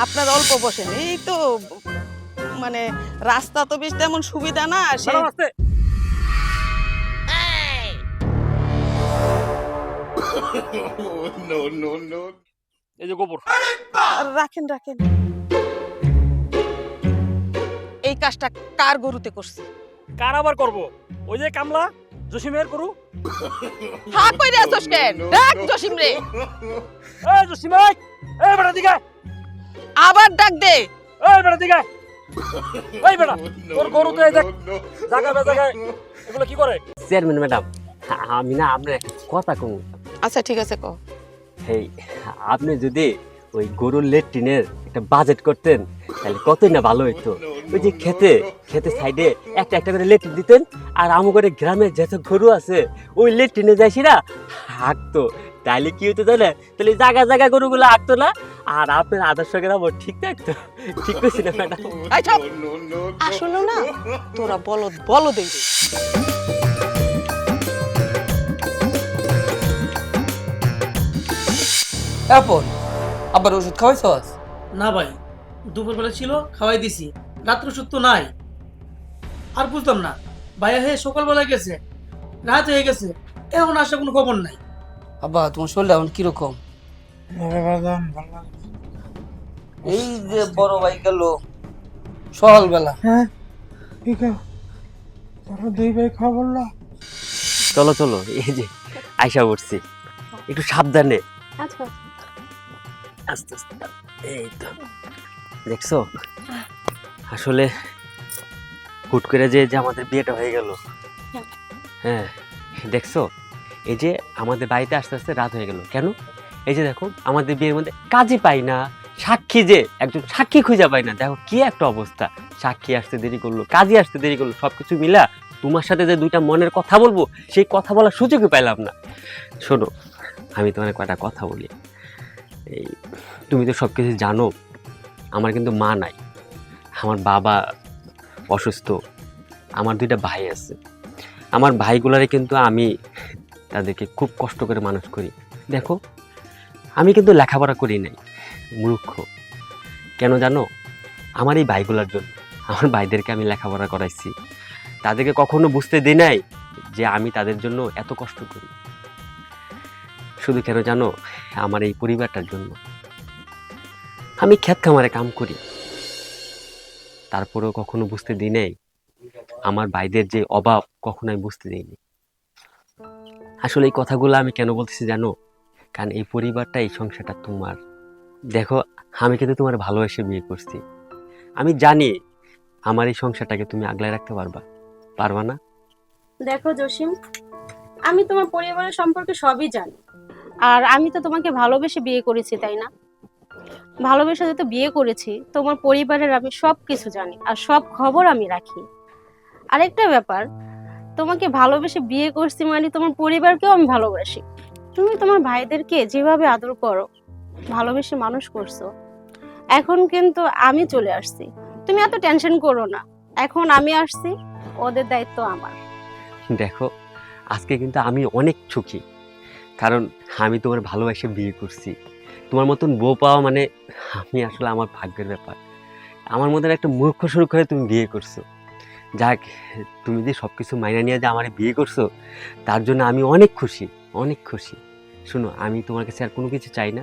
আপনার অল্প বসেন, এই তো মানে রাস্তা তো বেশ তেমন সুবিধা না এই যে গোবর রাখেন রাখেন। এই কাজটা কার গরুতে করছে? কার আবার করব? ওই যে কামলা জসিমের গরু। হা কইরা আছস কেন? ডাক জসিম রে। এই জসিম ভাই, এই বেটা দিকে আবার ডাক দে। এই বেটা দিকে এই বেটা তোর গরুতে এই দেখ জায়গা জায়গায় এগুলো কি করে? চেয়ারম্যান ম্যাডাম, আমি না আপনার একটা কথা কম। আচ্ছা ঠিক আছে কও। এই আপনি যদি ওই গরুর লেট্রিনের একটা বাজেট করতেন তাহলে কতই না ভালো হইতো। ওই যে খেতে সাইডে একটা একটা করে লেট্রিন দিতেন, আর আমাদের গ্রামে যত গরু আছে ওই লেট্রিনে যাইছি না হাঁকতো। তাইলে কি হতো জানে? তাহলে জায়গা জায়গা গরুগুলো হাঁকতো না, আর আপনার আদর্শ গ্রাম ঠিক থাকতো। ঠিক করছি না ম্যাডাম? আচ্ছা আসলে না তোরা বলদ রে। আপন আবার ওষুধ খাওয়াইছস? না ভাই, দুপুরবেলা ছিল খাওয়াই দিছি, রাত্র ওষুধ তো নাই। আর বুঝলাম না, ভাইয়া হে সকালবেলায় গেছে, রাত হয়ে গেছে, এখন আসা কোনো খবর নাই। আব্বা তোমার শরীরটা এখন কিরকম? এই যে বড় ভাই গেল সকালবেলা। হ্যাঁ ঠিক আছে, তোরা দুই ভাই খবর না। চলো চলো, এই যে আয়সা উঠছি, একটু সাবধানে। আচ্ছা আস্তে আস্তে। এই তো দেখছো, আসলে হুট করে যে যে আমাদের বিয়েটা হয়ে গেল। হ্যাঁ দেখছো, এই যে আমাদের বাড়িতে আস্তে আস্তে রাত হয়ে গেল কেন? এই যে দেখো আমাদের বিয়ের মধ্যে কাজই পাই না, সাক্ষী যে একজন সাক্ষী খুঁজে পাই না। দেখো কি একটা অবস্থা, সাক্ষী আসতে দেরি করলো, কাজই আসতে দেরি করলো, সবকিছু মিলা তোমার সাথে যে দুইটা মনের কথা বলবো সেই কথা বলার সুযোগই পাইলাম না। শোনো, আমি তোমার কয়টা কথা বলি। এই তুমি তো সব কিছু জানো, আমার কিন্তু মা নাই, আমার বাবা অসুস্থ, আমার দুইটা ভাই আছে। আমার ভাইগুলারে কিন্তু আমি তাদেরকে খুব কষ্ট করে মানুষ করি। দেখো আমি কিন্তু লেখাপড়া করি নাই, মূর্খ। কেন জানো? আমার এই ভাইগুলার জন্য। আমার ভাইদেরকে আমি লেখাপড়া করাইছি, তাদেরকে কখনো বুঝতে দিই নাই যে আমি তাদের জন্য এত কষ্ট করি। শুধু কেন জানো? আমার এই পরিবারটার জন্য। আমি ক্ষেত খামারে কাম করি, তারপরেও কখনো বুঝতে দিই নাই আমার ভাইদের যে অভাব, কখনো আমি বুঝতে দিইনি। আসলে এই কথাগুলো আমি কেন বলতেছি জানো? কারণ এই পরিবারটা, এই সংসারটা তোমার। দেখো আমি কিন্তু তোমার ভালোবেসে বিয়ে করছি, আমি জানি আমার এই সংসারটাকে তুমি আগলায় রাখতে পারবা না? দেখো জসিম, আমি তোমার পরিবারের সম্পর্কে সবই জানি, আর আমি তো তোমাকে ভালোবেসে বিয়ে করেছি, তাই না? ভালোবেসে যেহেতু বিয়ে করেছি, তোমার পরিবারের আমি সব কিছু জানি আর সব খবর আমি রাখি। আরেকটা ব্যাপার, তোমাকে ভালোবেসে বিয়ে করছি মানে তোমার পরিবারকেও আমি ভালোবাসি। তুমি তোমার ভাইদেরকে যেভাবে আদর করো, ভালোবেসে মানুষ করছো, এখন কিন্তু আমি চলে আসছি। তুমি এত টেনশন করো না, এখন আমি আসছি, ওদের দায়িত্ব আমার। দেখো আজকে কিন্তু আমি অনেক সুখী, কারণ আমি তোমার ভালোবাসে বিয়ে করছি। তোমার মতন বউ পাওয়া মানে আমি আসলে আমার ভাগ্যের ব্যাপার। আমার মতন একটা মূর্খ সুরুখ হয়ে তুমি বিয়ে করছো। যাক, তুমি যে সব কিছু মাইনা নিয়ে যে আমার বিয়ে করছো, তার জন্য আমি অনেক খুশি, অনেক খুশি। শোনো, আমি তোমার কাছে আর কোনো কিছু চাই না।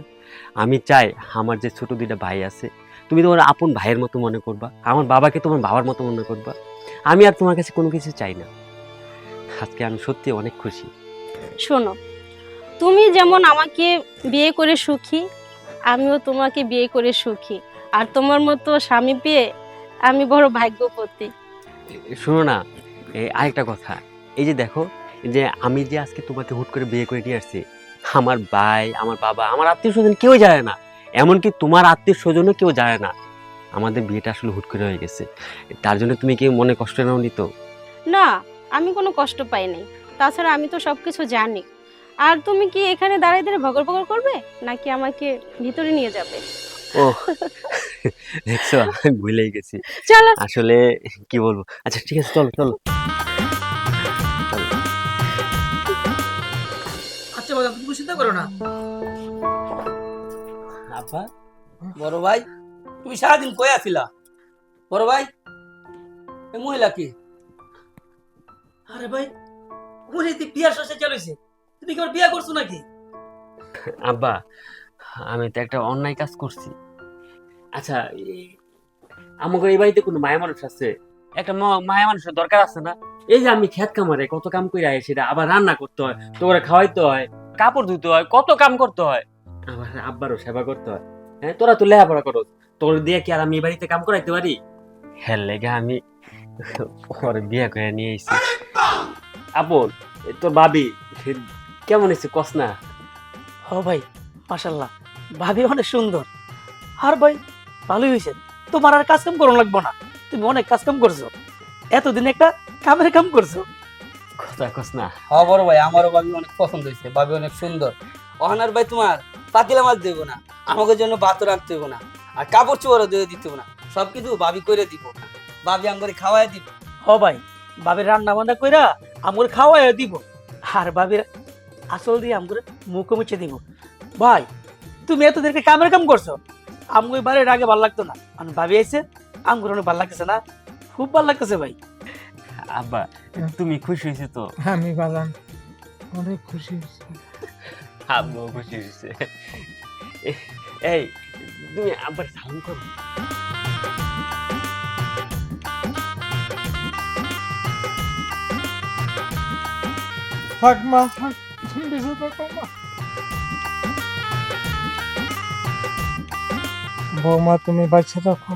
আমি চাই আমার যে ছোট দুইটা ভাই আছে, তুমি তোমার আপন ভাইয়ের মতো মনে করবা, আমার বাবাকে তোমার বাবার মতো মনে করবা। আমি আর তোমার কাছে কোনো কিছু চাই না। আজকে আমি সত্যি অনেক খুশি। শোনো, তুমি যেমন আমাকে বিয়ে করে সুখী, আমিও তোমাকে বিয়ে করে সুখী, আর তোমার মতো স্বামী পেয়ে আমি বড় ভাগ্যবতী। শোনো না, এই আরেকটা কথা, এই যে দেখো, যে আমি যে আজকে তোমাকে হুট করে বিয়ে করে নিয়ে আসছি, আমার ভাই, আমার বাবা, আমার আত্মীয় স্বজন কেউ জানে না, এমনকি তোমার আত্মীয় স্বজনও কেউ জানে না আমাদের বিয়েটা আসলে হুট করে হয়ে গেছে। তার জন্য তুমি কি মনে কষ্ট নাও নিত? না, আমি কোনো কষ্ট পাইনি। তাছাড়া আমি তো সবকিছু জানি। আর তুমি কি এখানে দাঁড়িয়ে দাঁড়িয়ে ভগর ভগর করবে, নাকি আমাকে ভিতরে নিয়ে যাবে? ও দেখছো, আমি ভুলেই গেছি চলো। আসলে, কি বলবো। আচ্ছা ঠিক আছে, চলো চলো। আচ্ছা বাবা, তুমি চিন্তা করো না। আব্বা, বড় ভাই, তুমি সারাদিন কই আছিলা? বড় ভাই, এই মহিলা কি? আরে ভাই, ওরে তুই বিয়ার শেষে চলেছে, তুমি কি ওর বিয়া করছো নাকি? আব্বা, আমি তো একটা অন্যায় কাজ করছি। আচ্ছা, আমাকে এই বাড়িতে কোনো মায়া মানুষ আছে? একটা মায়া মানুষের দরকার আছে না? এই যে আমি খেত কামারে কত কাম করে আই, সেটা আবার রান্না করতে হয়, তোরা খাওয়াইতে হয়, কাপড় ধুতে হয়, কত কাম করতে হয়, আবার আব্বারও সেবা করতে হয়। হ্যাঁ, তোরা তো লেখাপড়া করো, তোর দিয়ে কি আর আমি এই বাড়িতে কাম করাইতে পারি? হ্যাঁ, লেগে আমি ওর বিয়ে করে নিয়ে এসেছি। আপন, তোর ভাবি কেমন হয়েছে কস না? হ ভাই, মাশাল্লাহ, ভাবি অনেক সুন্দর। আর ভাই ভালোই হয়েছে, তোমার আর কাজ কাম করো লাগবো না, তুমি অনেক কাজ কাম করছো, এতদিন একটা কামের কাম করছো। কথা কস না। হ্যাঁ বড় ভাই, আমারও ভাবি অনেক পছন্দ হয়েছে, ভাবি অনেক সুন্দর। অহনার ভাই তোমার পাতিলা মাছ দেব না, আমাকে জন্য ভাতও রাখতে হইব না, আর কাপড় চোপড়ও দিয়ে দিতে হইব না, সবকিছু ভাবি করে দিব, ভাবি আমাকে খাওয়াই দিব। হ ভাই, ভাবির রান্না বান্না কইরা আমগুলো খাওয়াই দিব, আর ভাবির আসল দিয়ে আমগুলো মুখে মুছে দিব। ভাই তুমি এতদিনকে কামের কাম করছো, আমগুলো বাড়ির আগে ভালো লাগতো না, আর ভাবি আইছে আমগুলো অনেক ভালো লাগতেছে না, খুব ভালো লাগতেছে ভাই। আব্বা, তুমি খুশি হয়েছে তো? আমি বাজান অনেক খুশি হয়েছি। আব্বাও খুশি হয়েছে। এই, তুমি আব্বার সালাম করো। থাক মা, থাক, তুমি বেঁচে থাকো মা। বৌমা তুমি বাঁচে থাকো,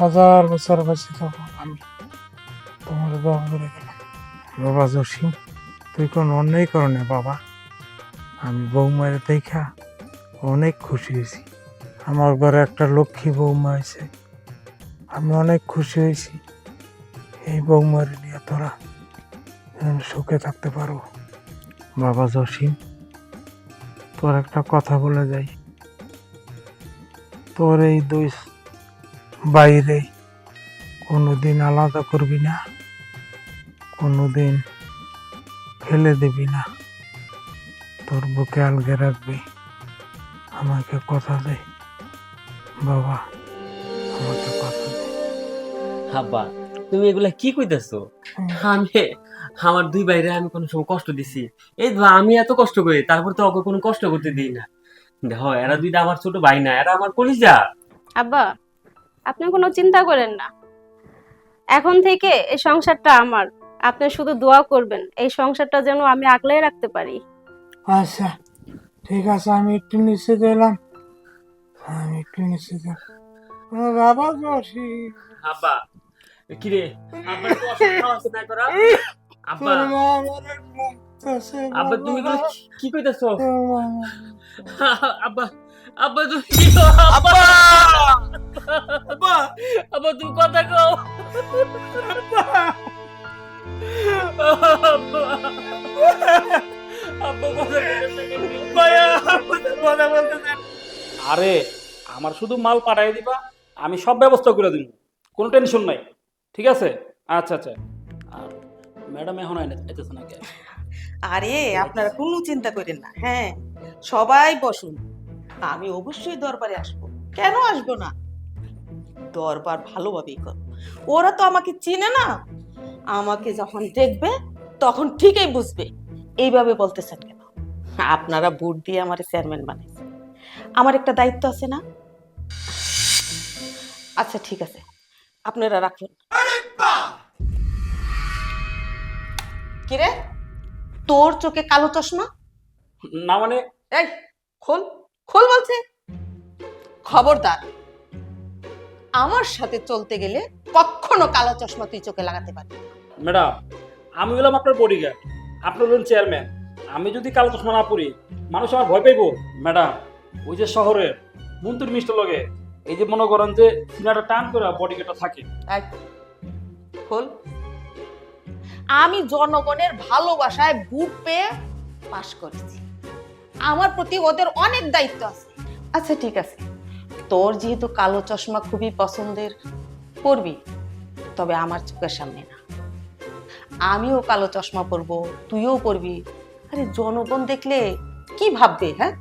1000 বছর বাঁচে থাকো। আমি তোমার দোয়া করে গেলাম। বাবা জসিম, তুই কোনো অন্যায় করো না বাবা। আমি বৌমার দেখা অনেক খুশি হয়েছি। আমার ঘরে একটা লক্ষ্মী বৌমা আছে, আমি অনেক খুশি হয়েছি। এই বৌমার নিয়ে তোরা সুখে থাকতে পারো। বাবা জসিম, তোর একটা কথা বলে যাই, তোর এই দুই বাইরে কোনোদিন আলাদা করবি না, কোনোদিন ফেলে দিবি না, তোর বুকে আলগে রাখবি। আমাকে কথা দে বাবা, আমাকে কথা দে। আব্বা, তুমি এগুলা কি কইতেছো? আমি আমার দুই ভাইরে আমি কোনো সময় কষ্ট দিছি? এই ধর, আমি এত কষ্ট করি, তারপর তো ওকে কোনো কষ্ট করতে দিই না। দেখো, এরা দুইটা আমার ছোট ভাই না, এরা আমার কলিজা। আব্বা, আপনি কোনো চিন্তা করেন না, এখন থেকে এই সংসারটা আমার। আপনি শুধু দোয়া করবেন এই সংসারটা যেন আমি আগলায় রাখতে পারি। আচ্ছা ঠিক আছে, আমি একটু নিচে গেলাম, আমি একটু নিচে গেলাম। বাবা জসিম, আব্বা, কিরে, আব্বা তো অসুস্থ আছে না করা? আব্বা, তোর মা অনেক লাগতেছে আব্বা তুমি এগুলো বাবা। কি কইতাছো? তোর মা আব্বা, আব্বা তুমি আব্বা, আব্বা, আব্বা তুমি কথা কও। আব্বা, আব্বা কথা কইতেছে কেন? ভাইয়া, আপনাদের কথা বলতেছেন। আরে আমার শুধু মাল পাঠাই দিবা, আমি সব ব্যবস্থা করে দিব, কোনো টেনশন নাই, ঠিক আছে? আচ্ছা আচ্ছা। আর ম্যাডাম এখন আইতেছে নাকি? আরে আপনারা কোনো চিন্তা করেন না। হ্যাঁ, সবাই বসুন, আমি অবশ্যই দরবারে আসবো। কেন আসবো না? দরবার ভালোভাবেই কর। ওরা তো আমাকে চিনে না, আমাকে যখন দেখবে তখন ঠিকই বুঝবে। এইভাবে বলতেছেন কেন? আপনারা ভোট দিয়ে আমার চেয়ারম্যান বানাইছেন, আমার একটা দায়িত্ব আছে না? আচ্ছা ঠিক আছে, আপনারা রাখুন। কিরে, তোর চোখে কালো চশমা? না মানে? এই খোল, খোল বলছে। খবরদার, আমার সাথে চলতে গেলে কখনো কালো চশমা তুই চোখে লাগাতে পারবি না। ম্যাডাম, আমি হলাম আপনার বডিগার্ড, আপনি হলেন চেয়ারম্যান। আমি যদি কালো চশমা না পরি, মানুষ আমার ভয় পাইব। ম্যাডাম, ওই যে শহরের মন্ত্রী মিষ্টি লগে এই যে মনে করেন যে সিনাটা টান করে বডিগার্ডটা থাকে। এই, খোল। আমি জনগণের ভালোবাসায় বুক পেয়ে পাশ করেছি, আমার প্রতি ওদের অনেক দায়িত্ব আছে। আচ্ছা ঠিক আছে, তোর যেহেতু কালো চশমা খুবই পছন্দের, পরবি, তবে আমার চোখের সামনে না। আমিও কালো চশমা পরবো, তুইও পরবি। আরে জনগণ দেখলে কি ভাববে? হ্যাঁ,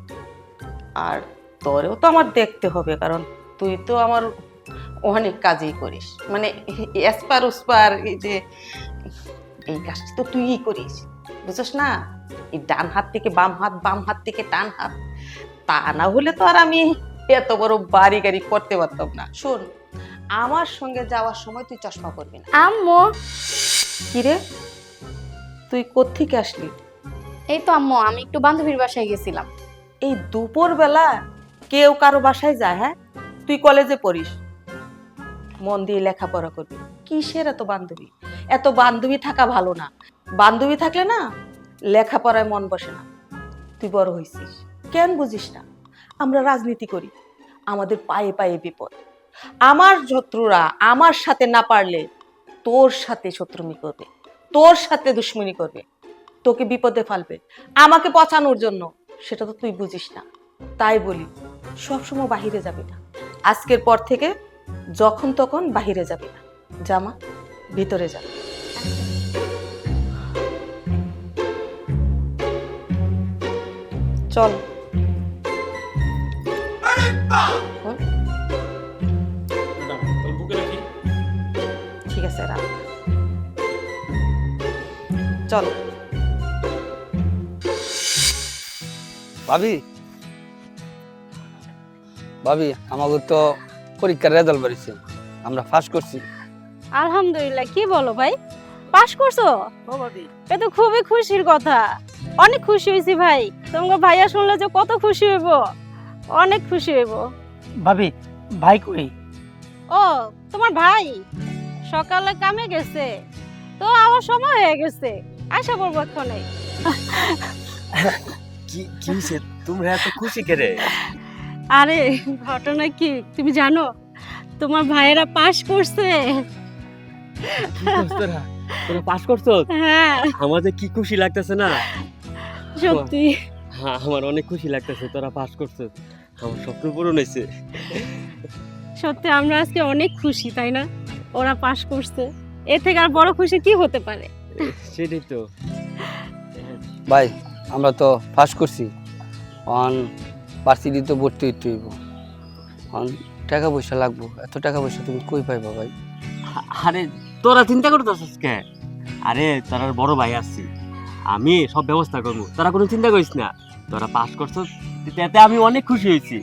আর তোরেও তো আমার দেখতে হবে, কারণ তুই তো আমার অনেক কাজই করিস, মানে এসপার ওসপার এই যে এই কাজটি তো তুইই করিস, বুঝছ না? এই ডান হাত থেকে বাম হাত, বাম হাত থেকে ডান হাত, তা না হলে তো আর আমি এত বড় বাড়ি গাড়ি করতে পারতাম না। শোন, আমার সঙ্গে যাওয়ার সময় তুই চশমা পরবি না। আম্মু, কিরে, তুই কোত্থেকে আসলি? এই তো আম্মু, আমি একটু বান্ধবীর বাসায় গেছিলাম। এই দুপুর বেলা কেউ কারো বাসায় যায়? হ্যাঁ, তুই কলেজে পড়িস, মন দিয়ে লেখাপড়া করবি। কিসের এত বান্ধবী? এত বান্ধবী থাকা ভালো না। বান্ধবী থাকলে না লেখাপড়ায় মন বসে না। তুই বড় হয়েছিস, কেন বুঝিস না? আমরা রাজনীতি করি, আমাদের পায়ে পায়ে বিপদ। আমার শত্রুরা আমার সাথে না পারলে তোর সাথে শত্রুমি করবে, তোর সাথে দুশ্মনী করবে, তোকে বিপদে ফেলবে আমাকে পচানোর জন্য। সেটা তো তুই বুঝিস না। তাই বলি, সবসময় বাহিরে যাবি না। আজকের পর থেকে যখন তখন বাহিরে যাবি না। জামা, ভিতরে যা। চল। বল। ম্যাডাম তাহলে বুকে রাখি। ঠিক আছে, রাখ। চল। ভাবি, ভাবি আমাদের তো পরীক্ষার রেজাল্ট বেরিয়েছে, আমরা ফার্স্ট করছি। আলহামদুলিল্লাহ। কি বলো ভাই, পাশ করছো? এ তো খুবই খুশির কথা। অনেক খুশি হয়েছি ভাই। তোমাকে ভাইয়া শুনলে যে কত খুশি হইব, অনেক খুশি হইব। ভাবি, ভাই কই? ও, তোমার ভাই সকালে কামে গেছে, তো আমার সময় হয়ে গেছে, আশা করবো এক্ষণে। কি কি হইছে? তোমরা এত খুশি করে? আরে ঘটনা কি তুমি জানো, তোমার ভাইয়েরা পাশ করছে। কি করছ তোরা? তোরা পাস করছো? হ্যাঁ আমাদের কি খুশি লাগতেছে না? সত্যি। হ্যাঁ, আমার অনেক খুশি লাগতেছে তোরা পাস করছো। আমার স্বপ্ন পূরণ হয়েছে। সত্যি আমরা আজকে অনেক খুশি, তাই না? ওরা পাশ করছে, এর থেকে আর বড় খুশি কি হতে পারে? সেটাই তো। ভাই আমরা তো ফার্স্ট করছি, অন ভার্সিটিতে ভর্তি হইতে হইব, অন টাকা পয়সা লাগবো। এত টাকা পয়সা তুমি কই পাইবা ভাই? আরে তোরা চিন্তা করতেছিস কে? আরে তোরা বড় ভাই আছি, আমি সব ব্যবস্থা করবো, তোরা কোনো চিন্তা করিস না। তোরা পাস করছো, এতে আমি অনেক খুশি হয়েছি।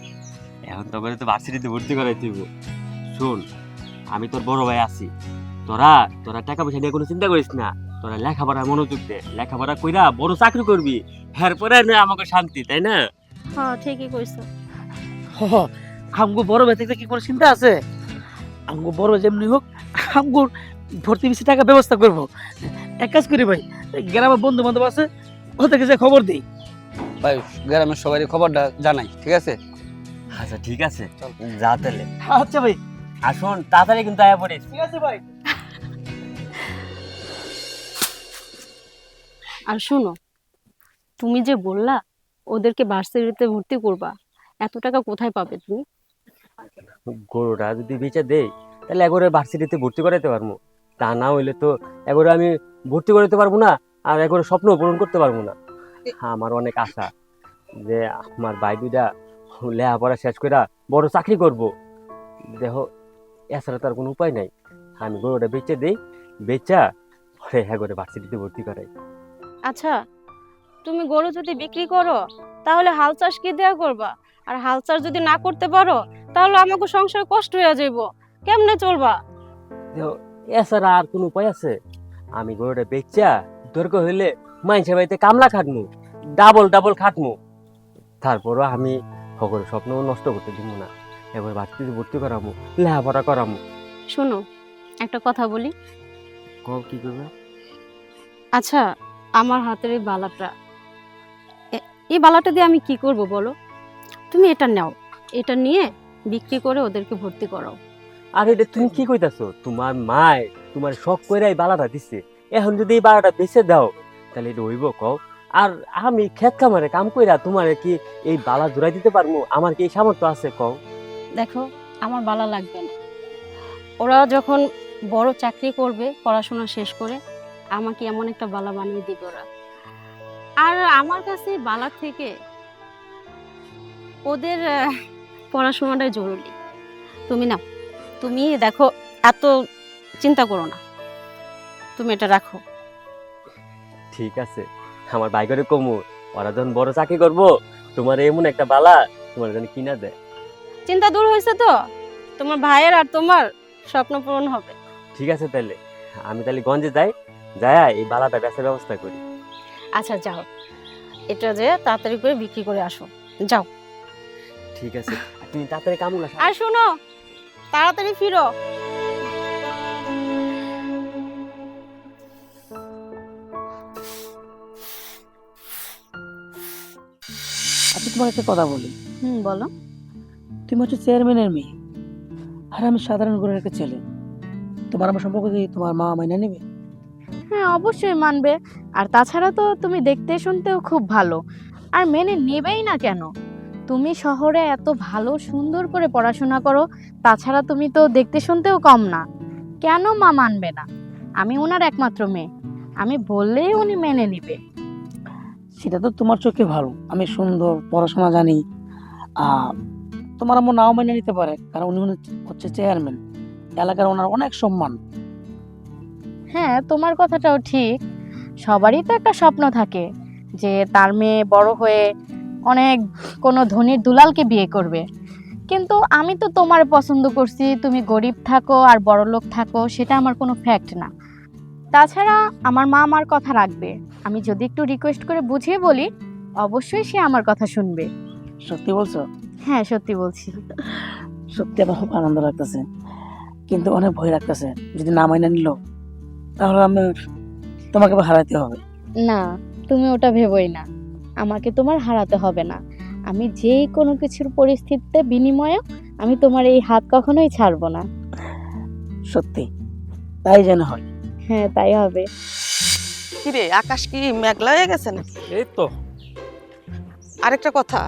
এখন তোকে তো ভার্সিটিতে ভর্তি করাই দিব। শোন, আমি তোর বড় ভাই আছি, তোরা তোরা টাকা পয়সা নিয়ে কোনো চিন্তা করিস না। তোরা লেখাপড়ায় মনোযোগ দে, লেখাপড়া কইরা বড় চাকরি করবি, এরপরে না আমাকে শান্তি, তাই না? হ্যাঁ ঠিকই কইছো। আমগো বড় ভাই থেকে কি কোনো চিন্তা আছে? আমগো বড় যেমনি হোক আমগো ভর্তি বেশি টাকা ব্যবস্থা করবো। এক কাজ করি ভাই, গ্রামের বন্ধু বান্ধব আছে, ওদেরকে যে খবর দিই। ভাই গ্রামের সবাই খবরটা জানাই, ঠিক আছে? আচ্ছা ঠিক আছে, যা তাহলে। আচ্ছা ভাই। আসুন তাড়াতাড়ি কিন্তু আয়া পড়িস। ঠিক আছে ভাই। আর শোনো, তুমি যে বললা ওদেরকে ভার্সিটিতে ভর্তি করবা, এত টাকা কোথায় পাবে তুমি? গরুটা যদি বেচে দেই তাহলে এগোরে ভার্সিটিতে ভর্তি করাইতে পারবো, তা না হইলে তো এগোরে আমি ভর্তি করাইতে পারবো না, আর এগোরে স্বপ্ন পূরণ করতে পারবো না। আমার অনেক আশা যে আমার ভাই দুইটা লেখাপড়া শেষ করে বড় চাকরি করব। দেখো, এছাড়া তার কোনো উপায় নাই। আমি গরুটা বেচে দেই, বেচা পরে এগোরে ভার্সিটিতে ভর্তি করাই। আচ্ছা, তুমি গরু যদি বিক্রি করো তাহলে হাল চাষ কি দেয়া করবা? আর হাল চাষ যদি না করতে পারো তাহলে আমাকে সংসারে কষ্ট হয়ে যাইব, কেমনে চলবা? দেখো, এছাড়া আর কোনো উপায় আছে? আমি গরুটা বেচা দরকার হইলে মাইনসের বাড়িতে কামলা খাটমু, ডাবল ডাবল খাটমু, তারপরও আমি সকল স্বপ্ন নষ্ট করতে দিব না। এবার ভার্সিটিতে ভর্তি করামু, লেখাপড়া করামু। শোনো, একটা কথা বলি। কি করবে? আচ্ছা, আমার হাতের এই বালাটা, এই বালাটা দিয়ে আমি কি করব বলো? তুমি এটা নাও, এটা নিয়ে বিক্রি করে ওদেরকে ভর্তি করাও। আর এটা তুমি কি কইতাছো? তোমার মায় তোমার শখ কইরা এই বালাটা দিছে, এখন যদি এই বালাটা বেচে দাও তাহলে এটা হইব কও? আর আমি খেত খামারে কাম কইরা তোমার কি এই বালা জোড়াই দিতে পারবো? আমার কি এই সামর্থ্য আছে কও? দেখো, আমার বালা লাগবে না। ওরা যখন বড় চাকরি করবে পড়াশোনা শেষ করে, আমাকে এমন একটা বালা বানিয়ে দিবে ওরা। আর আমার কাছে বালা থেকে ওদের পড়াশোনাটাই জরুরি। তুমি না, তুমি দেখো, এত চিন্তা করো না, তুমি এটা রাখো। ঠিক আছে, আমার ভাই করে কমু, ওরা যখন বড় চাকরি করবো, তোমার এমন একটা বালা তোমার জন্য কিনা দেয়। চিন্তা দূর হয়েছে তো, তোমার ভাইয়ের আর তোমার স্বপ্ন পূরণ হবে। ঠিক আছে, তাহলে আমি তাহলে গঞ্জে যাই, যায় এই বালাটা বেচার ব্যবস্থা করি। আচ্ছা যাও, এটা যে তাড়াতাড়ি করে বিক্রি করে আসো, যাও। ঠিক আছে, আর তুমি তাড়াতাড়ি কামুল আসো। আর শোনো, তাড়াতাড়ি ফিরো। আচ্ছা, তোমার একটা কথা বলি। বলো। তুমি হচ্ছে চেয়ারম্যানের মেয়ে, আর আমি সাধারণ ঘরের একটা ছেলে। তোমার আমার সম্পর্ক কি তোমার মা মাইনা নেবে? হ্যাঁ, অবশ্যই মানবে। আর তাছাড়া তো তুমি দেখতে শুনতেও খুব ভালো, আর মেনে নেবেই না কেন? তুমি শহরে এত ভালো সুন্দর করে পড়াশোনা করো, তাছাড়া তুমি তো দেখতে শুনতেও কম না, কেন মা মানবে না? আমি ওনার একমাত্র মেয়ে, আমি বললেই উনি মেনে নিবে। সেটা তো তোমার চোখে ভালো, আমি সুন্দর, পড়াশোনা জানি। তোমার আম্মু নাও মেনে নিতে পারে, কারণ উনি হচ্ছে চেয়ারম্যান, এলাকার ওনার অনেক সম্মান। হ্যাঁ, তোমার কথাটাও ঠিক। সবারই তো একটা স্বপ্ন থাকে যে তার মেয়ে বড় হয়ে অনেক কোনো ধনীর দুলালকে বিয়ে করবে, কিন্তু আমি তো তোমার পছন্দ করছি। তুমি গরিব থাকো আর বড়লোক থাকো, সেটা আমার কোনো ফ্যাক্ট না। তাছাড়া আমার মা আমার কথা রাখবে, আমি যদি একটু রিকোয়েস্ট করে বুঝিয়ে বলি, অবশ্যই সে আমার কথা শুনবে। সত্যি বলছো? হ্যাঁ, সত্যি বলছি। সত্যি আমার খুব আনন্দ লাগতেছে, কিন্তু অনেক ভয় লাগতেছে, যদি না মাইনা নিল তাহলে আমি তোমাকে হারাতে হবে। না, তুমি ওটা ভেবোই না, আমাকে তোমার হারাতে হবে না। আমি যেই কোনো কিছুর পরিস্থিতিতে বিনিময়ে আমি তোমার এই হাত কখনোই ছাড়বো না। সত্যি? তাই যেন হয়। হ্যাঁ, তাই হবে। কিরে, আকাশ কি মেঘলা হয়ে গেছে নাকি? এই তো। আরেকটা কথা,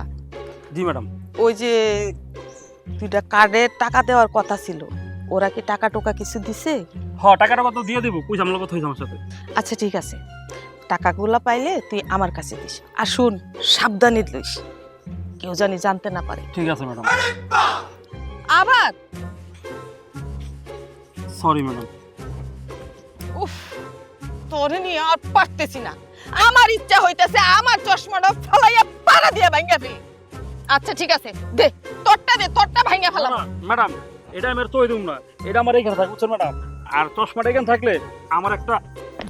জি ম্যাডাম। ওই যে দুইটা কার্ডের টাকা দেওয়ার কথা ছিল, ওরা কি টাকা টোকা কিছু দিছে? টাকাটা কত দিয়ে দেবো, কই ঝামেলা কথা হয়েছে আমার সাথে। আচ্ছা ঠিক আছে, টাকাগুলা পাইলে তুই আমার কাছে দিস। আর শুন, সাবধানে দিস, কেউ জানি জানতে না পারে। ঠিক আছে ম্যাডাম। আবার সরি ম্যাডাম। উফ, তোরে নিয়ে আর পারতেছি না। আমার ইচ্ছা হইতেছে আমার চশমাটা ফলাইয়া পাড়া দিয়ে ভাঙিয়া ফেলি। আচ্ছা ঠিক আছে, দে তোরটা, দে তোরটা ভাঙিয়া ফেলাম। ম্যাডাম, এটা আমার তো না, এটা আমার এখানে থাকবে, বুঝছেন ম্যাডাম? আর চশমাটা এখানে থাকলে আমার একটা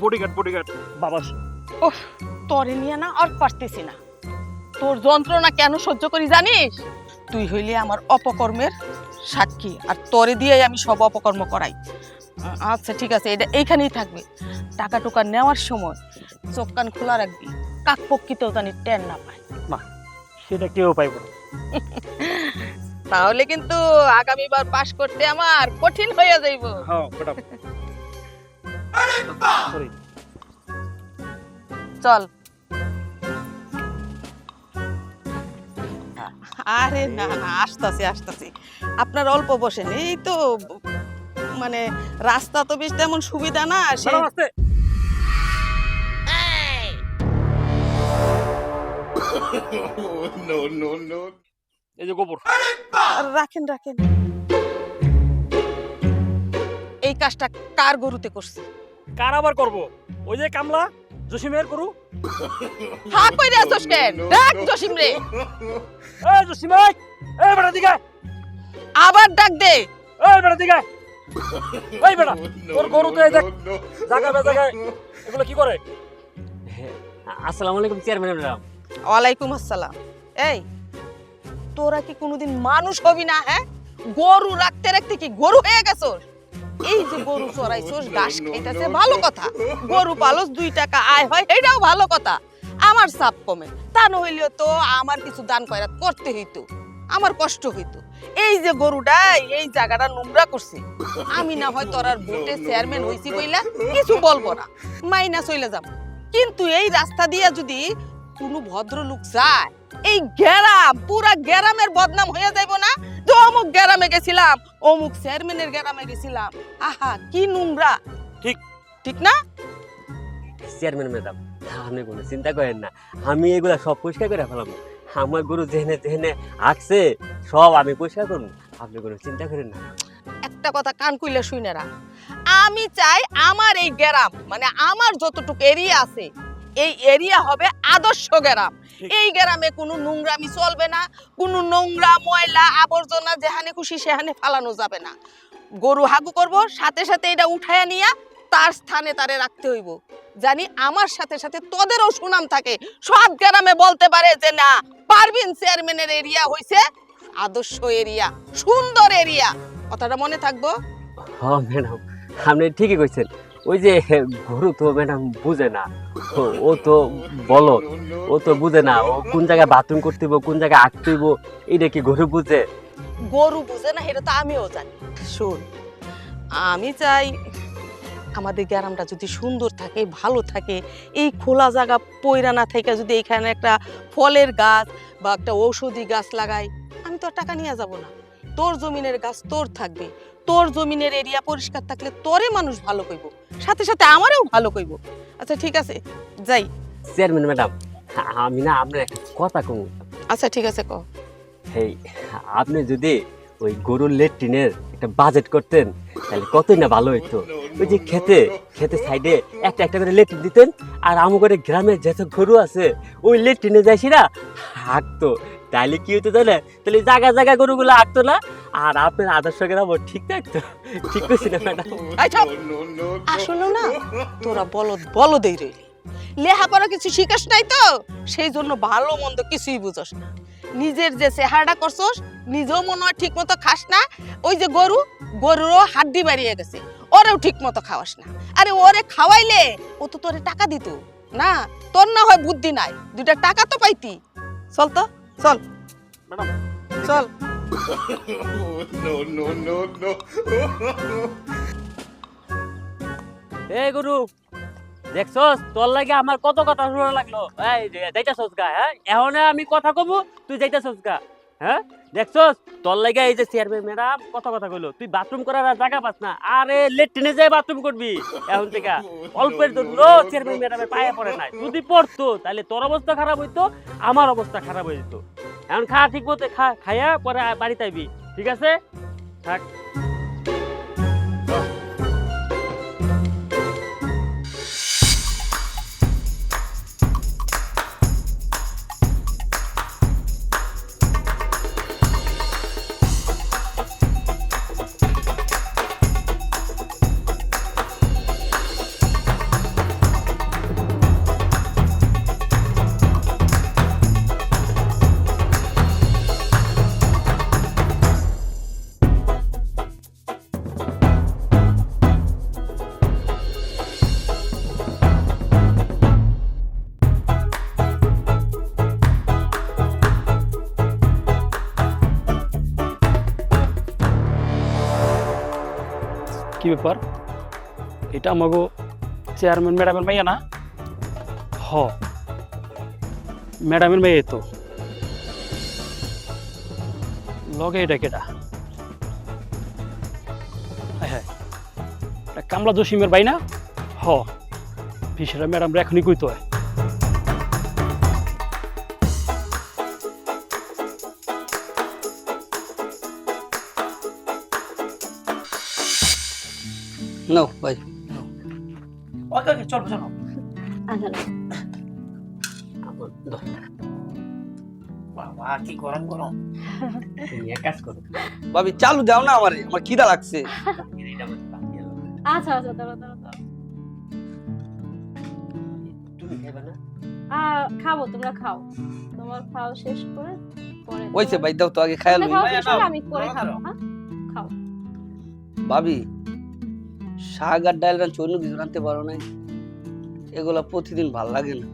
বডিগার্ড বাবা। উফ, তোরে নিয়ে না আর পারতেছি না। তোর যন্ত্রণা কেন সহ্য করি জানিস? তুই হইলে আমার অপকর্মের সাক্ষী, আর তোরে দিয়ে আমি সব অপকর্ম করাই। আচ্ছা ঠিক আছে, এটা এইখানেই থাকবে। টাকা টুকা নেওয়ার সময় চোখ কান খোলা রাখবি, কাক পক্ষিতেও জানি টেন না পায়। সেটা কেউ পাইব না। তাহলে কিন্তু আগামীবার পাশ করতে আমার কঠিন হয়ে যাইব। হ্যাঁ ম্যাডাম। সরি। চল। আরে না না, আসতাছি। আপনার অল্প বসেন, এই তো মানে রাস্তা তো বেশ তেমন সুবিধা না। ম্যাডাম আসতে। এই যে গোবর। রাখেন। এই কাজটা কার গরুতে করছে? কার আবার করবো? ওই যে কামলা জসিমের গরু। হ্যাঁ, কইরা আছস কেন? ডাক জসিম রে। এই জসিম, এই বেটা দিকে। আবার ডাক দে। এই বেটা দিকে। এই বেটা, তোর গরু তো এই দেখ জায়গায় এগুলো কি করে? আসসালামু আলাইকুম চেয়ারম্যান ম্যাডাম। ওয়ালাইকুম আসসালাম। এই, তোরা কি কোনোদিন মানুষ হবি না? হ্যাঁ, গরু রাখতে কি গরু হয়ে গেছস? এই যে গরু চড়াইছস, ঘাস খাইতেছে, ভালো কথা। গরু পালস, 2 টাকা আয় হয়, এটাও ভালো কথা। আমার চাপ কমে, তা নইলেও তো আমার কিছু দান কয়রাত করতে হইতো, আমার কষ্ট হইতো। এই যে গরুটাই এই জায়গাটা নোংরা করছে, আমি না হয় তোরার ভোটে চেয়ারম্যান হইছি বইলা কিছু বলবো না, মাইনা চলে যাব। কিন্তু এই রাস্তা দিয়া যদি কোনো ভদ্রলোক যায়, এই গ্রাম, পুরা গ্রামের বদনাম হয়ে যাইব না? তো অমুক গ্রামে গেছিলাম, অমুক চেয়ারম্যানের গ্রামে গেছিলাম, আহা কি নোংরা। ঠিক না? চেয়ারম্যান ম্যাডাম, আপনি কোনো চিন্তা করেন না, আমি এগুলা সব পরিষ্কার করে ফেলাম। আমার গরু যেখানে হাঁকছে সব আমি পরিষ্কার করবো। আপনি কোনো চিন্তা করেন না। একটা কথা কান কইলে শুনে রাখ, আমি চাই আমার এই গ্রাম মানে আমার যতটুকু এরিয়া আছে এই এরিয়া হবে আদর্শ গ্রাম। এই গ্রামে কোনো নোংরামি চলবে না, কোনো নোংরা ময়লা আবর্জনা যেখানে খুশি সেখানে ফালানো যাবে না। গরু হাগু করব, সাথে সাথে এটা উঠায়া নিয়া তার স্থানে তারে রাখতে হইব, জানি আমার সাথে সাথে তোদেরও সুনাম থাকে, সব গ্রামে বলতে পারে যে না পারভিন চেয়ারম্যানের এরিয়া হইছে আদর্শ এরিয়া, সুন্দর এরিয়া। কথাটা মনে থাকবো। হ্যাঁ ম্যাডাম, আপনি ঠিকই কইছেন। ওই যে গরু তো ম্যাডাম বুঝে না, ও তো বলদ, ও তো বুঝে না ও কোন জায়গায় বাথরুম করতে হইব, কোন জায়গায় আঁকতে হইব, এটা কি গরু বুঝে? গরু বুঝে না এটা তো আমিও জানি। শোন, আমি চাই আমাদের গ্রামটা যদি সুন্দর থাকে, ভালো থাকে, এই খোলা জায়গা পয়রা না থেকে যদি এখানে একটা ফলের গাছ বা একটা ঔষধি গাছ লাগাই, আমি তো আর টাকা নিয়ে যাব না। তোর জমিনের গাছ তোর থাকবে, তোর জমিনের এরিয়া পরিষ্কার থাকলে তোরে মানুষ ভালো কইব, সাথে সাথে আমারও ভালো কইব। আচ্ছা ঠিক আছে, যাই। চেয়ারম্যান ম্যাডাম, আমি না আপনার একটা কথা কম। আচ্ছা ঠিক আছে, ক। এই আপনি যদি ওই গরুর লেট্রিনের একটা বাজেট করতেন তাহলে কতই না ভালো হইতো। ওই যে খেতে সাইডে একটা একটা করে লেট্রিন দিতেন, আর আমাদের গ্রামে যত গরু আছে ওই লেট্রিনে যাইছি না হাঁকতো, তাহলে কি হইতো জানে? তাহলে জায়গা জায়গা গরুগুলো হাঁকতো না, আর আপনার আদর্শ গ্রাম ঠিক থাকতো। ঠিক করছি না ম্যাডাম? আসলে না তোরা বলদেই রইলি, লেহাপড়া কিছু শিখাস নাই তো, সেই জন্য ভালো মন্দ কিছুই বুঝস না। নিজের যে চেহারাটা করছস নিজেও মনে হয় ঠিক মতো খাস না। ওই যে গরুরও হাড্ডি বাড়িয়ে গেছে, ওরেও ঠিক মতো খাওয়াস না। আরে ওরে খাওয়াইলে ও তো তোরে টাকা দিত না, তোর না হয় বুদ্ধি নাই, দুইটা টাকা তো পাইতি। চল তো, চল ম্যাডাম চল। এই গরু দেখছস, তোর লাগে আমার কত কথা শোনা লাগলো। এই যাইতাছস গা? হ্যাঁ, এখন আমি কথা কব, তুই যাইতাছস গা? হ্যাঁ দেখছস, তোর লাগে এই যে চেয়ারম্যান ম্যাডাম কত কথা কইলো, তুই বাথরুম করার আর জায়গা পাস না, আরে লেট্রিনে যাই বাথরুম করবি এখন থেকে। অল্পের জন্য চেয়ারম্যান ম্যাডামের পায়ে পড়ে নাই, যদি পড়তো তাহলে তোর অবস্থা খারাপ হইতো, আমার অবস্থা খারাপ হয়ে যেত। এখন খা ঠিক মতো, খাইয়া পরে বাড়িতে আইবি, ঠিক আছে? থাক। কি ব্যাপার, এটা আমাগো চেয়ারম্যান ম্যাডামের মাইয়া না? হ, ম্যাডামের মেয়ে তো। লগে এটা কেটা? হ্যাঁ, এটা কামলা জসিমের ভাই না? হ, বিষয়টা ম্যাডাম এখনই কইতে হয়। নো ভাই, ওকে ওকে, চলো চলো। আচ্ছা বাবা কি গরম গরম। তুমি এক কাজ করো, ভাবি চালু দাও না, আমার খিদা লাগছে। আচ্ছা আচ্ছা, দাঁড়াও দাঁড়াও দাঁড়াও। তুমি খাইবা না? খাবো, তোমরা খাও, তোমার খাও শেষ করে পরে ওইছে ভাই, দাও তো আগে খাইয়া লই। খাও শেষ হলে আমি পরে খাবো। হ্যাঁ খাও। ভাবি শাক আর ডাল রাঁধছো, অন্য কিছু রাঁধতে পারো নাই? এগুলা প্রতিদিন ভাল লাগে না।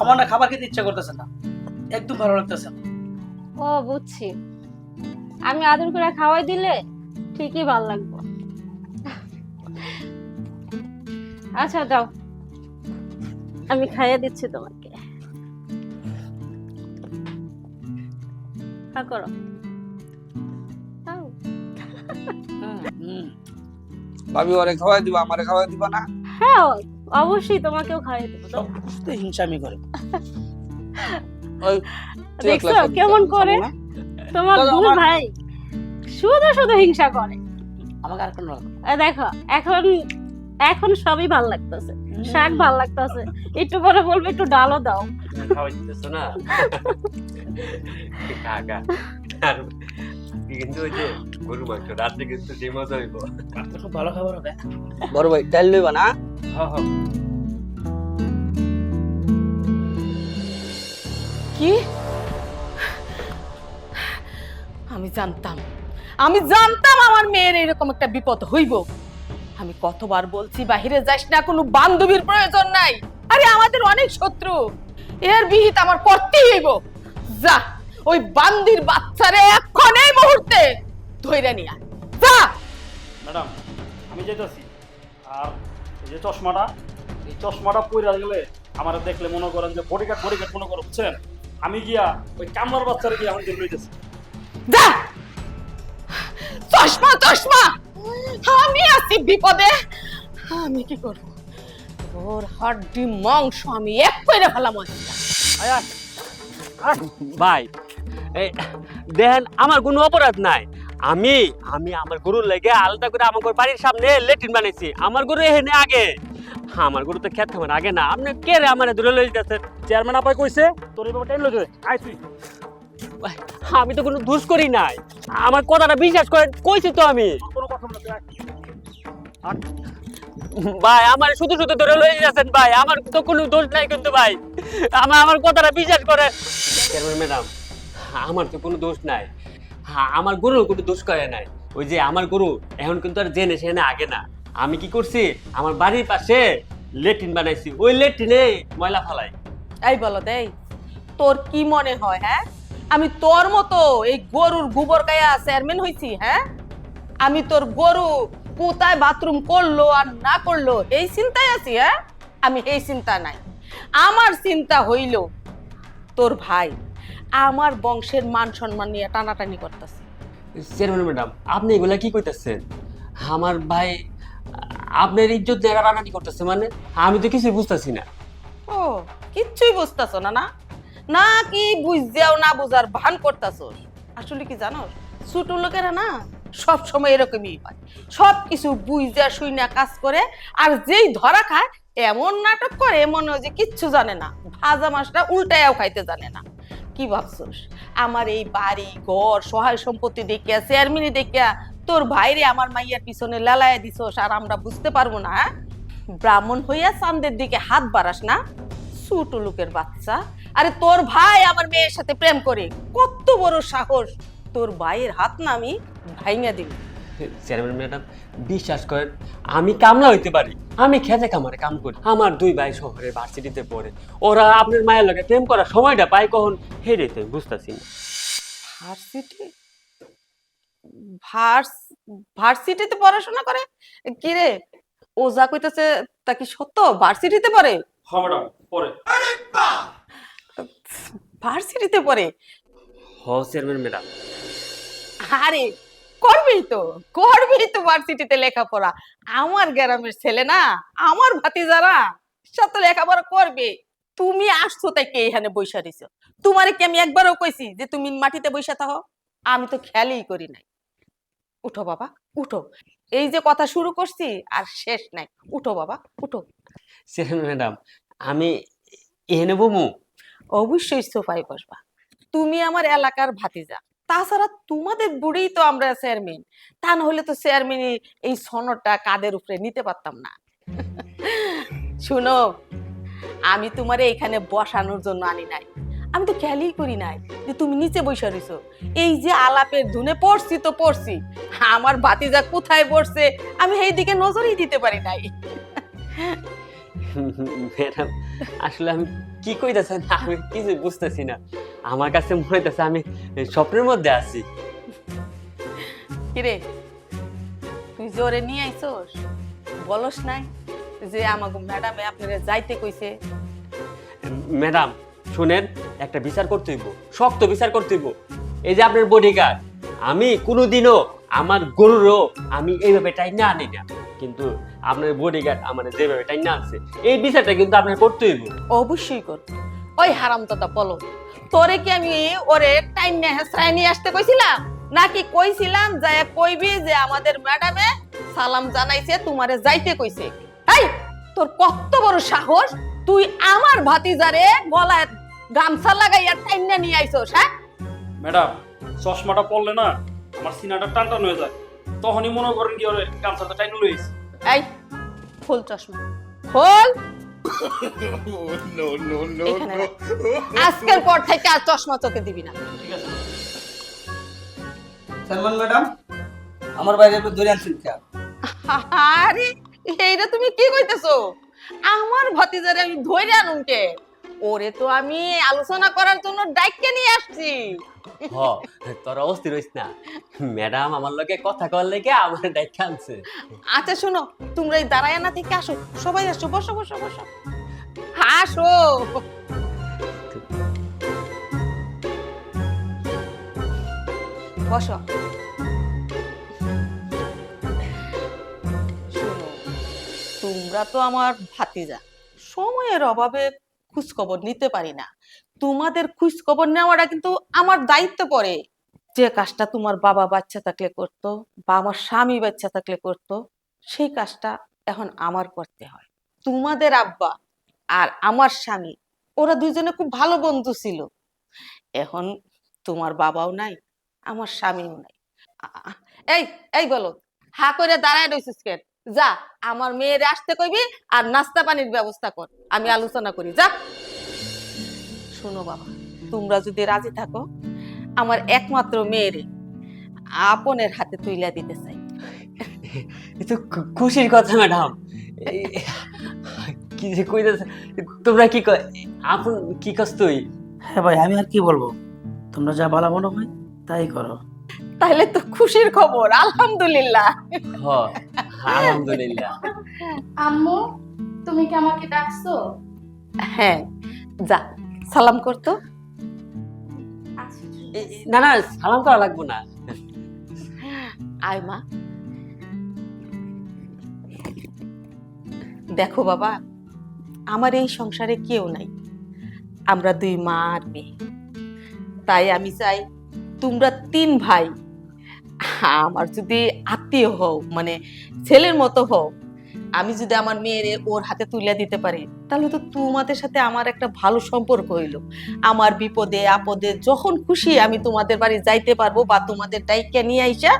আমার না খাবার খেতে ইচ্ছা করতেছে না, একদম ভালো লাগতেছে না। ও বুঝছি, আমি আদর করে খাওয়াই দিলে ঠিকই ভালো লাগবে। আচ্ছা দাও, আমি খাইয়ে দিচ্ছি তোমাকে। খা করো, খাও। ভাবি ওরে খাওয়াই দিবা, আমারে খাওয়াই দিবা না? হ্যাঁ অবশ্যই তোমাকেও খাইয়ে দেবো। সব বুঝতে হিংসামি করে। ওই দেখছো কেমন করে তোমার দুই ভাই শুধু শুধু হিংসা করে। আমাকে আর কোনো দেখো এখন এখন সবই ভাল লাগতেছে, শাক ভাল লাগতেছে, একটু পরে বলবে একটু ডালও দাও। খাওয়াই দিতেছো না কাকা আর কিন্তু ওই যে গরু মাংস রাত্রে কিন্তু যে মজা হইব। খুব ভালো খাবার হবে। বড় ভাই ডাল লইবা না? হ্যাঁ হ্যাঁ কি? আমি জানতাম আমার মেয়ের এরকম একটা বিপদ হইব। আমি কতবার বলছি বাহিরে যাস না, কোনো বান্ধবীর প্রয়োজন নাই। আরে আমাদের অনেক শত্রু, এর বিহিত আমার করতেই হইব। যা ওই বান্দির বাচ্চারে এখন এই মুহূর্তে ধইরা নিয়া যা। ম্যাডাম আমি যেতেছি। আর এই যে চশমাটা, এই চশমাটা পরে গেলে আমার দেখলে মনে করেন যে বডিগার্ড মনে করে, বুঝছেন? আমি গিয়া ওই কামলার বাচ্চারে গিয়ে এখন দেখে লইতেছি। যা চশমা চশমা, আমি আছি বিপদে, আমি কি করব? ওর হাড্ডি মাংস আমি এক কইরা ফেলাম। আয়া ভাই এই দেখেন আমার কোনো অপরাধ নাই। আমি আমি আমার গরুর লেগে আলাদা করে আমার বাড়ির সামনে লেট্রিন বানাইছি। আমার গরু এখানে আগে, আমার গরু তো খেতে আমার আগে না। আপনি কে রে আমার দূরে লই যাচ্ছেন? চেয়ারম্যান আপাই কইছে তোর এই ব্যাপারটা এলো যে আয় তুই। আমি তো কোনো দোষ করি নাই, আমার কথাটা বিশ্বাস করেন, কইছি তো আমি। কোনো কথা বলতে ভাই আমার শুধু শুধু ধরে লই যাচ্ছেন ভাই, আমার তো কোনো দোষ নাই কিন্তু ভাই, আমার কথাটা বিশ্বাস করেন। চেয়ারম্যান ম্যাডাম আমার তো কোনো দোষ নাই, আমার গরু কোনো দোষ করে নাই। ওই যে আমার গরু এখন কিন্তু আর জেনে সেনে আগে না। আমি কি করছি, আমার বাড়ির পাশে লেট্রিন বানাইছি, ওই লেট্রিনে ময়লা ফালাই। এই বলো দেই, তোর কি মনে হয়? হ্যাঁ, আমি তোর মতো এই গরুর গোবর গায়া চেয়ারম্যান হইছি? হ্যাঁ, আমি তোর গরু কোথায় বাথরুম করলো আর না করলো এই চিন্তায় আছি? হ্যাঁ, আমি এই চিন্তা নাই। আমার চিন্তা হইল তোর ভাই আমার বংশের মান সম্মান নিয়ে টানাটানি করতেছে। চেয়ারম্যান ম্যাডাম আপনি এগুলা কি কইতাছেন? আমার ভাই আপনার ইজ্জত জায়গা রানানি করতেছে মানে? আমি তো কিছুই বুঝতেছি না। ও কিচ্ছুই বুঝতেছ না? না না কি বুঝতেও না বুঝার ভান করতেছস? আসলে কি জানোস, ছোট লোকেরা না সব সময় এরকমই হয়, সব কিছু বুঝা শুইনা কাজ করে, আর যেই ধরা খায় এমন নাটক করে মনে হয় যে কিচ্ছু জানে না, ভাজা মাছটা উল্টায়াও খাইতে জানে না। কি ভাবছস আমার এই বাড়ি ঘর সহায় সম্পত্তি দেখিয়া চেয়ারম্যানি দেখিয়া তোর ভাইরে আমার মাইয়ার পিছনে লেলাইয়া দিছস আর আমরা বুঝতে পারবো না? হ্যাঁ? ব্রাহ্মণ হইয়া চাঁদের দিকে হাত বাড়াস না, ছোট লোকের বাচ্চা। আরে তোর ভাই আমার মেয়ের সাথে প্রেম করে, কত বড় সাহস! তোর ভাইয়ের হাত না আমি ভাইঙা দিব। চেয়ারম্যান ম্যাডাম বিশ্বাস করেন, আমি কামলা হইতে পারি, আমি খেতে কামারে কাম করি, আমার দুই ভাই শহরে ভার্সিটিতে পড়ে, ওরা আপনার মায়ের লগে প্রেম করার সময়টা পায় কখন হেরে তো বুঝতেছি না। ভার্সিটি ভার্সিটিতে পড়াশোনা করে? কি রে, ও যা কইতাছে তা কি সত্য? ভার্সিটিতে পড়ে? হ্যাঁ ম্যাডাম পরে। ভার্সিটিতে পড়ে? হ চেয়ারম্যান ম্যাডাম। আরে করবি তো ভার্সিটিতে লেখাপড়া। আমার গ্রামের ছেলে না, আমার ভাতিজারা সাথে লেখাপড়া করবে। তুমি আসছো তাই কে এখানে বইসা দিছো? তোমারে কি আমি একবারও কইছি যে তুমি মাটিতে বইসা থাকো? আমি তো খেয়ালই করি নাই। উঠো বাবা উঠো, এই যে কথা শুরু করছি আর শেষ নাই। উঠো বাবা উঠো। চেয়ারম্যান ম্যাডাম আমি এনে বমু? অবশ্যই সোফায় বসবা, তুমি আমার এলাকার ভাতিজা। তাছাড়া তোমাদের বুড়ি তো আমরা চেয়ারম্যান, তা না হলে তো চেয়ারম্যানই এই সনদটা কাদের উপরে নিতে পারতাম না। শুনো, আমি তোমারে এখানে বসানোর জন্য আনি নাই, আমি তো খেয়ালই করি নাই যে তুমি নিচে বসে রইছো। এই যে আলাপের ধুনে পড়ছি, আমার ভাতিজা কোথায় বসছে আমি এই দিকে নজরই দিতে পারি নাই। ম্যাডাম আসলে আমি কি কইতাছেন আমি কিছু বুঝতেছি না, আমার কাছে মনে হইতাছে আমি স্বপ্নের মধ্যে আছি। কিরে, তুই জোরে নিয়ে আইছস, বলস নাই যে আমাকে ম্যাডামে আপনারা যাইতে কইছে? ম্যাডাম শুনেন, একটা বিচার করতে হইব, শক্ত বিচার করতে হইব। এই যে আপনার বডিগার্ড, আমি কোনোদিনও আমার গরুরও আমি এইভাবে টাইনা আনি না, কিন্তু আপনার বডিগার্ড আমার যেভাবে টাইনা আনছে এই বিচারটা কিন্তু আপনার করতে হইব। অবশ্যই কর। ওই হারামদাদা বলো, তোরে কি আমি ওরে টাইনা হেসরায় নিয়ে আসতে কইছিলাম? নাকি কইছিলাম যে কইবি যে আমাদের ম্যাডামে সালাম জানাইছে তোমারে যাইতে কইছে? এই তোর কত বড় সাহস, তুই আমার ভাতিজারে গলায় গামছা লাগাইয়া টাইনা নিয়ে আইছস? হ্যাঁ ম্যাডাম, চশমাটা পড়লে না আমার সিনাটা টান টান হয়ে যায়, তখনই মনে করেন কি ওরে গামছাটা টাইনে লইছি। এই খোল চশমা, খোল। এখানে রাখ। আজকের পর থেকে আর চশমা চোখে দিবি না। ঠিক আছে। সালমান ম্যাডাম, আমার বাইরে একটু ধরে আনছেন কে? আরে এইটা তুমি কি কইতেছো? আমার ভাতিজারে আমি ধরে আনুম কে? ওরে তো আমি আলোচনা করার জন্য ডাইকে নিয়ে আসছি। হ তোর অস্থির হইস না, ম্যাডাম আমার লগে কথা কর লেগে আমার ডাইকা আনছে। আচ্ছা শোনো, তোমরা এই দাঁড়ায় না থেকে আসো, সবাই আসো, বসো বসো বসো, আসো। বসো। শোনো, তোমরা তো আমার ভাতিজা, সময়ের অভাবে খোঁজ খবর নিতে পারি না। তোমাদের খোঁজ খবর নেওয়াটা কিন্তু আমার দায়িত্ব পড়ে। যে কাজটা তোমার বাবা বাচ্চা থাকলে করতো বা আমার স্বামী বাচ্চা থাকলে করতো, সেই কাজটা এখন আমার করতে হয়। তোমাদের আব্বা আর আমার স্বামী, ওরা দুইজনে খুব ভালো বন্ধু ছিল। এখন তোমার বাবাও নাই, আমার স্বামীও নাই। এই এই বলো, হা করে দাঁড়ায় রইছিস কেন? যা আমার মেয়ের আসতে কইবি আর নাস্তা পানির ব্যবস্থা কর, আমি আলোচনা করি। যা। শোনো বাবা, তোমরা যদি রাজি থাকো, আমার একমাত্র মেয়েরে আপনের হাতে তুইলা দিতে চাই। এ তো খুশির কথা ম্যাডাম। কি যে কইতেছ তোমরা, কি কয় আপন কি কস তুই? হ্যাঁ ভাই, আমি আর কি বলবো, তোমরা যা ভালো মনে হয় তাই করো। তাহলে তো খুশির খবর, আলহামদুলিল্লাহ। হ আলহামদুলিল্লাহ। আম্মু, তুমি কি আমাকে ডাকছো? হ্যাঁ, যা সালাম করতো। না না, সালাম করা লাগবো না। আয় মা। দেখো বাবা, আমার এই সংসারে কেউ নাই, আমরা দুই মা আর মেয়ে। তাই আমি চাই তোমরা 3 ভাই আমার যদি আত্মীয় হও, মানে ছেলের মতো হও, আমি যদি আমার মেয়েরে ওর হাতে তুলে দিতে পারি, তাহলে তো তোমাদের সাথে আমার একটা ভালো সম্পর্ক হইলো। আমার বিপদে আপদে যখন খুশি আমি তোমাদের বাড়ি যাইতে পারবো, বা তোমাদের ডাইকা নিয়ে আইসা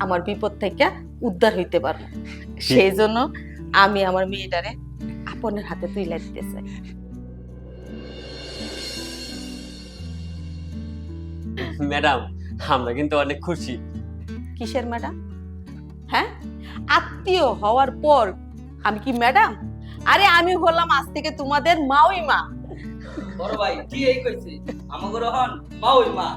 আমার বিপদ থেকে উদ্ধার হইতে পারবো। সেই জন্য আমি আমার মেয়েটারে আপনের হাতে তুলে দিতে চাই। ম্যাডাম, আমরা কিন্তু অনেক খুশি। কিসের ম্যাডাম? হ্যাঁ, আত্মীয় হওয়ার পর আমি কি ম্যাডাম? আরে আমি হলাম আজ থেকে তোমাদের মাওই মা। বড় ভাই কি এই কইছে, আমাগো রহন মা ওই মা।